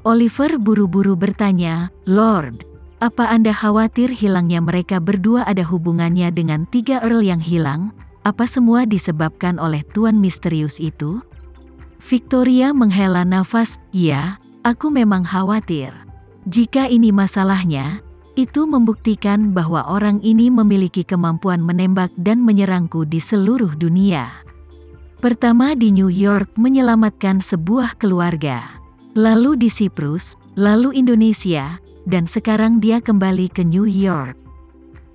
Oliver buru-buru bertanya, "Lord, apa Anda khawatir hilangnya mereka berdua ada hubungannya dengan 3 Earl yang hilang? Apa semua disebabkan oleh tuan misterius itu?" Victoria menghela nafas, "Ya, aku memang khawatir. Jika ini masalahnya, itu membuktikan bahwa orang ini memiliki kemampuan menembak dan menyerangku di seluruh dunia. Pertama di New York menyelamatkan sebuah keluarga. Lalu di Siprus, lalu Indonesia, dan sekarang dia kembali ke New York.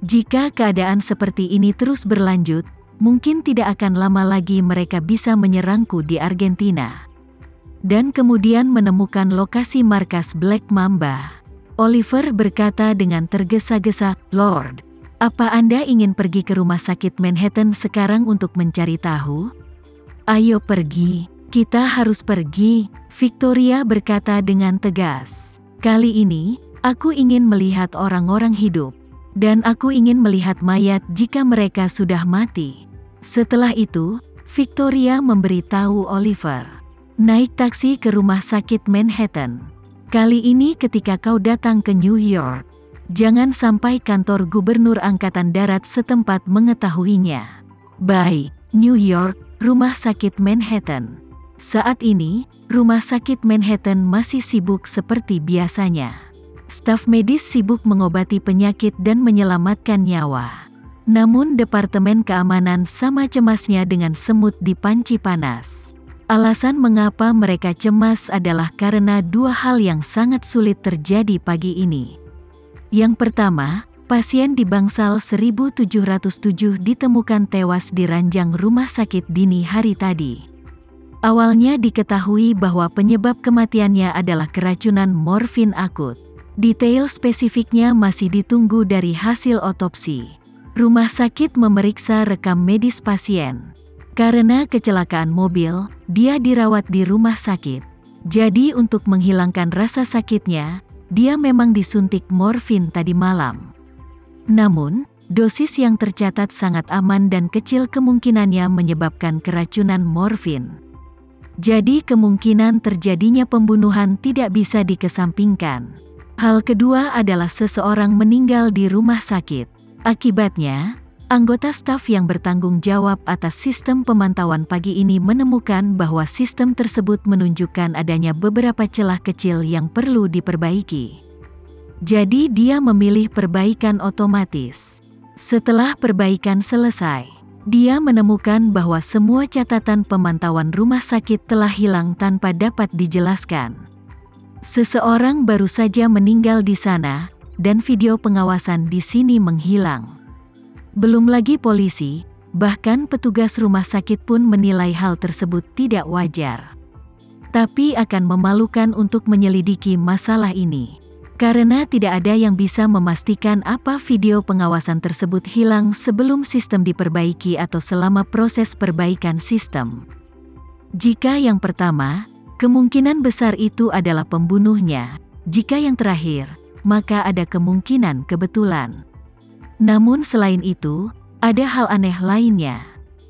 Jika keadaan seperti ini terus berlanjut, mungkin tidak akan lama lagi mereka bisa menyerangku di Argentina." Dan kemudian menemukan lokasi markas Black Mamba. Oliver berkata dengan tergesa-gesa, "Lord, apa Anda ingin pergi ke rumah sakit Manhattan sekarang untuk mencari tahu?" "Ayo pergi, kita harus pergi," Victoria berkata dengan tegas. "Kali ini, aku ingin melihat orang-orang hidup. Dan aku ingin melihat mayat jika mereka sudah mati." Setelah itu, Victoria memberitahu Oliver, "Naik taksi ke rumah sakit Manhattan. Kali ini ketika kau datang ke New York, jangan sampai kantor gubernur angkatan darat setempat mengetahuinya." Baik, New York, rumah sakit Manhattan. Saat ini, rumah sakit Manhattan masih sibuk seperti biasanya. Staf medis sibuk mengobati penyakit dan menyelamatkan nyawa. Namun Departemen Keamanan sama cemasnya dengan semut di panci panas. Alasan mengapa mereka cemas adalah karena 2 hal yang sangat sulit terjadi pagi ini. Yang pertama, pasien di bangsal 1707 ditemukan tewas di ranjang rumah sakit dini hari tadi. Awalnya diketahui bahwa penyebab kematiannya adalah keracunan morfin akut. Detail spesifiknya masih ditunggu dari hasil otopsi. Rumah sakit memeriksa rekam medis pasien. Karena kecelakaan mobil, dia dirawat di rumah sakit. Jadi untuk menghilangkan rasa sakitnya, dia memang disuntik morfin tadi malam. Namun, dosis yang tercatat sangat aman dan kecil kemungkinannya menyebabkan keracunan morfin. Jadi kemungkinan terjadinya pembunuhan tidak bisa dikesampingkan. Hal kedua adalah seseorang meninggal di rumah sakit. Akibatnya, anggota staf yang bertanggung jawab atas sistem pemantauan pagi ini menemukan bahwa sistem tersebut menunjukkan adanya beberapa celah kecil yang perlu diperbaiki. Jadi dia memilih perbaikan otomatis. Setelah perbaikan selesai, dia menemukan bahwa semua catatan pemantauan rumah sakit telah hilang tanpa dapat dijelaskan. Seseorang baru saja meninggal di sana, dan video pengawasan di sini menghilang. Belum lagi polisi, bahkan petugas rumah sakit pun menilai hal tersebut tidak wajar. Tapi akan memalukan untuk menyelidiki masalah ini. Karena tidak ada yang bisa memastikan apa video pengawasan tersebut hilang sebelum sistem diperbaiki atau selama proses perbaikan sistem. Jika yang pertama, kemungkinan besar itu adalah pembunuhnya. Jika yang terakhir, maka ada kemungkinan kebetulan. Namun selain itu, ada hal aneh lainnya.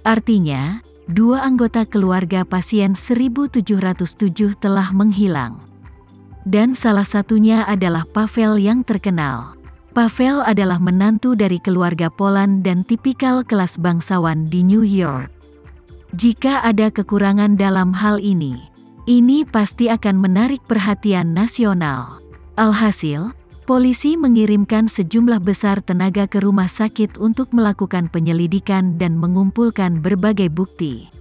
Artinya, 2 anggota keluarga pasien 1707 telah menghilang. Dan salah satunya adalah Pavel yang terkenal. Pavel adalah menantu dari keluarga Poland dan tipikal kelas bangsawan di New York. Jika ada kekurangan dalam hal ini pasti akan menarik perhatian nasional. Alhasil, polisi mengirimkan sejumlah besar tenaga ke rumah sakit untuk melakukan penyelidikan dan mengumpulkan berbagai bukti.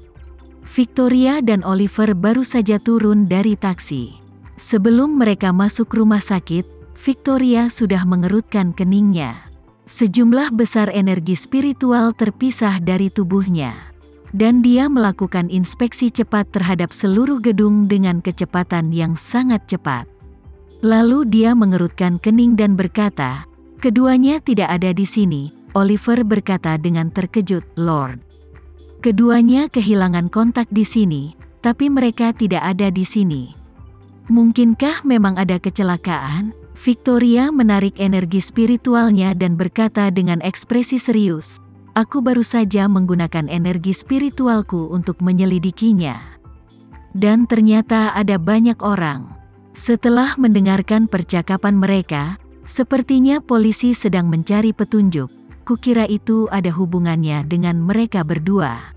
Victoria dan Oliver baru saja turun dari taksi. Sebelum mereka masuk rumah sakit, Victoria sudah mengerutkan keningnya. Sejumlah besar energi spiritual terpisah dari tubuhnya. Dan dia melakukan inspeksi cepat terhadap seluruh gedung dengan kecepatan yang sangat cepat. Lalu dia mengerutkan kening dan berkata, "Keduanya tidak ada di sini," Oliver berkata dengan terkejut, "Lord. Keduanya kehilangan kontak di sini, tapi mereka tidak ada di sini. Mungkinkah memang ada kecelakaan?" Victoria menarik energi spiritualnya dan berkata dengan ekspresi serius, "Aku baru saja menggunakan energi spiritualku untuk menyelidikinya. Dan ternyata ada banyak orang. Setelah mendengarkan percakapan mereka, sepertinya polisi sedang mencari petunjuk. Kukira itu ada hubungannya dengan mereka berdua.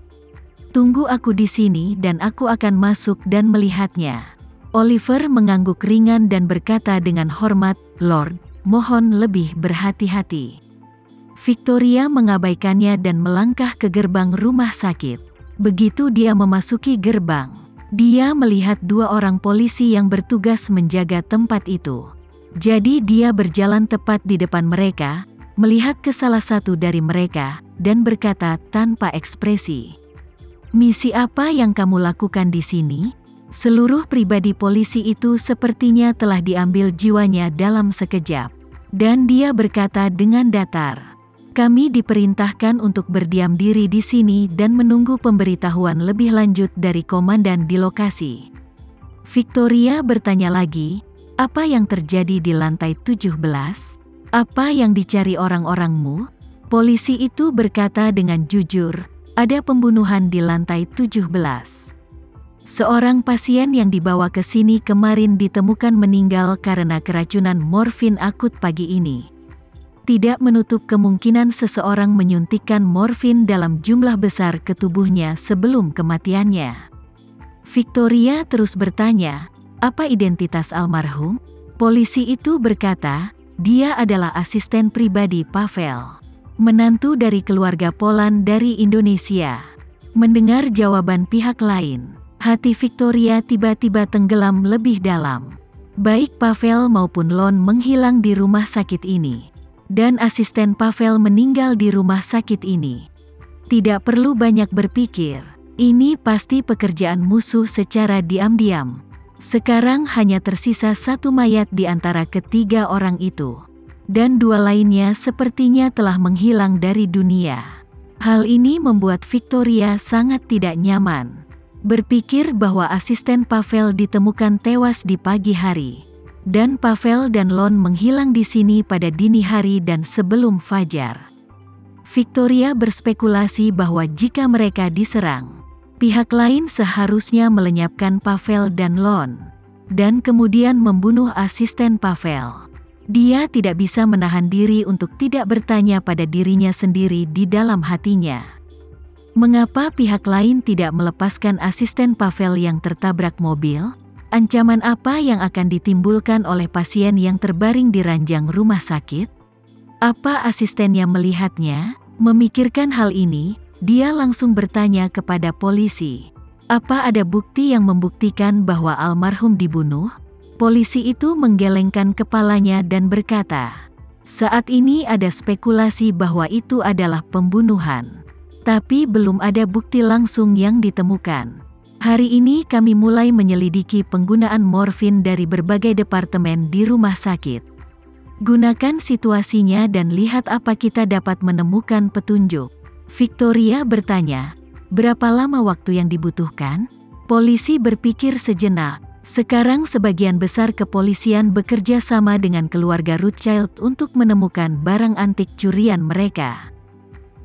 Tunggu aku di sini dan aku akan masuk dan melihatnya. Oliver mengangguk ringan dan berkata dengan hormat, "Lord, mohon lebih berhati-hati." Victoria mengabaikannya dan melangkah ke gerbang rumah sakit. Begitu dia memasuki gerbang, dia melihat dua orang polisi yang bertugas menjaga tempat itu. Jadi dia berjalan tepat di depan mereka, melihat ke salah satu dari mereka, dan berkata tanpa ekspresi, "Misi apa yang kamu lakukan di sini?" Seluruh pribadi polisi itu sepertinya telah diambil jiwanya dalam sekejap. Dan dia berkata dengan datar, "Kami diperintahkan untuk berdiam diri di sini dan menunggu pemberitahuan lebih lanjut dari komandan di lokasi." Victoria bertanya lagi, "Apa yang terjadi di lantai 17? Apa yang dicari orang-orangmu?" Polisi itu berkata dengan jujur, "Ada pembunuhan di lantai 17. Seorang pasien yang dibawa ke sini kemarin ditemukan meninggal karena keracunan morfin akut pagi ini. Tidak menutup kemungkinan seseorang menyuntikkan morfin dalam jumlah besar ke tubuhnya sebelum kematiannya." Victoria terus bertanya, "Apa identitas almarhum?" Polisi itu berkata, "Dia adalah asisten pribadi Pavel, menantu dari keluarga Poland dari Indonesia." Mendengar jawaban pihak lain, hati Victoria tiba-tiba tenggelam lebih dalam. Baik Pavel maupun Lon menghilang di rumah sakit ini. Dan asisten Pavel meninggal di rumah sakit ini. Tidak perlu banyak berpikir, ini pasti pekerjaan musuh secara diam-diam. Sekarang hanya tersisa satu mayat di antara ketiga orang itu. Dan dua lainnya sepertinya telah menghilang dari dunia. Hal ini membuat Victoria sangat tidak nyaman. Berpikir bahwa asisten Pavel ditemukan tewas di pagi hari. Dan Pavel dan Lon menghilang di sini pada dini hari dan sebelum fajar. Victoria berspekulasi bahwa jika mereka diserang, pihak lain seharusnya melenyapkan Pavel dan Lon, dan kemudian membunuh asisten Pavel. Dia tidak bisa menahan diri untuk tidak bertanya pada dirinya sendiri di dalam hatinya. Mengapa pihak lain tidak melepaskan asisten Pavel yang tertabrak mobil? Ancaman apa yang akan ditimbulkan oleh pasien yang terbaring di ranjang rumah sakit? Apa asistennya melihatnya? Memikirkan hal ini, dia langsung bertanya kepada polisi, "Apa ada bukti yang membuktikan bahwa almarhum dibunuh?" Polisi itu menggelengkan kepalanya dan berkata, "Saat ini ada spekulasi bahwa itu adalah pembunuhan. Tapi belum ada bukti langsung yang ditemukan. Hari ini kami mulai menyelidiki penggunaan morfin dari berbagai departemen di rumah sakit. Gunakan situasinya dan lihat apa kita dapat menemukan petunjuk." Victoria bertanya, "Berapa lama waktu yang dibutuhkan?" Polisi berpikir sejenak. Sekarang sebagian besar kepolisian bekerja sama dengan keluarga Rothschild untuk menemukan barang antik curian mereka.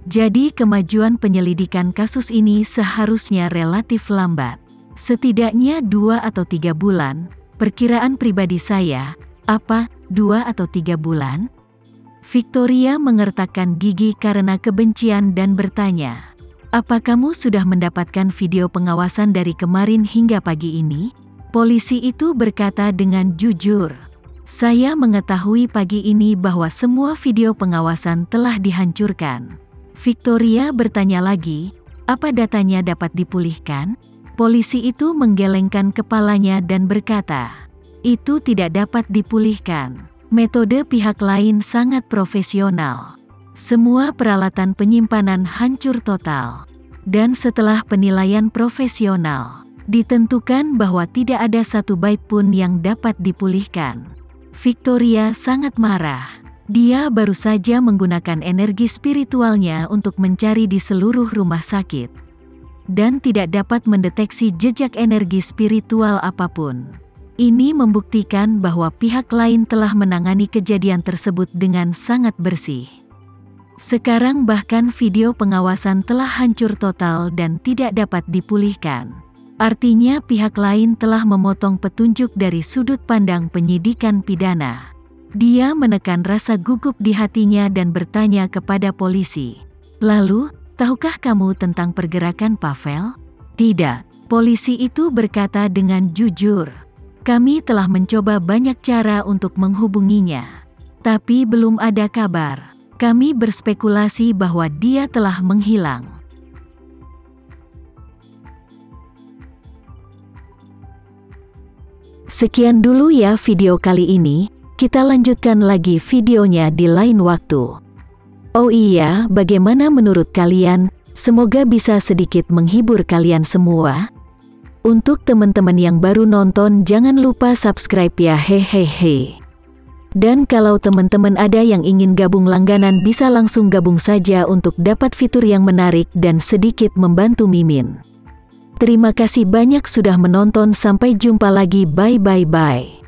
Jadi kemajuan penyelidikan kasus ini seharusnya relatif lambat. Setidaknya 2 atau 3 bulan, perkiraan pribadi saya. Apa, 2 atau 3 bulan? Victoria mengertakkan gigi karena kebencian dan bertanya, "Apa kamu sudah mendapatkan video pengawasan dari kemarin hingga pagi ini?" Polisi itu berkata dengan jujur, "Saya mengetahui pagi ini bahwa semua video pengawasan telah dihancurkan." Victoria bertanya lagi, "Apa datanya dapat dipulihkan?" Polisi itu menggelengkan kepalanya dan berkata, "Itu tidak dapat dipulihkan. Metode pihak lain sangat profesional. Semua peralatan penyimpanan hancur total. Dan setelah penilaian profesional, ditentukan bahwa tidak ada satu bait pun yang dapat dipulihkan." Victoria sangat marah. Dia baru saja menggunakan energi spiritualnya untuk mencari di seluruh rumah sakit. Dan tidak dapat mendeteksi jejak energi spiritual apapun. Ini membuktikan bahwa pihak lain telah menangani kejadian tersebut dengan sangat bersih. Sekarang bahkan video pengawasan telah hancur total dan tidak dapat dipulihkan. Artinya pihak lain telah memotong petunjuk dari sudut pandang penyidikan pidana. Dia menekan rasa gugup di hatinya dan bertanya kepada polisi. Lalu, tahukah kamu tentang pergerakan Pavel? Tidak, polisi itu berkata dengan jujur. Kami telah mencoba banyak cara untuk menghubunginya. Tapi belum ada kabar. Kami berspekulasi bahwa dia telah menghilang. Sekian dulu ya video kali ini, kita lanjutkan lagi videonya di lain waktu. Oh iya, bagaimana menurut kalian? Semoga bisa sedikit menghibur kalian semua. Untuk teman-teman yang baru nonton, jangan lupa subscribe ya, hehehe. Dan kalau teman-teman ada yang ingin gabung langganan, bisa langsung gabung saja untuk dapat fitur yang menarik dan sedikit membantu Mimin. Terima kasih banyak sudah menonton, sampai jumpa lagi, bye.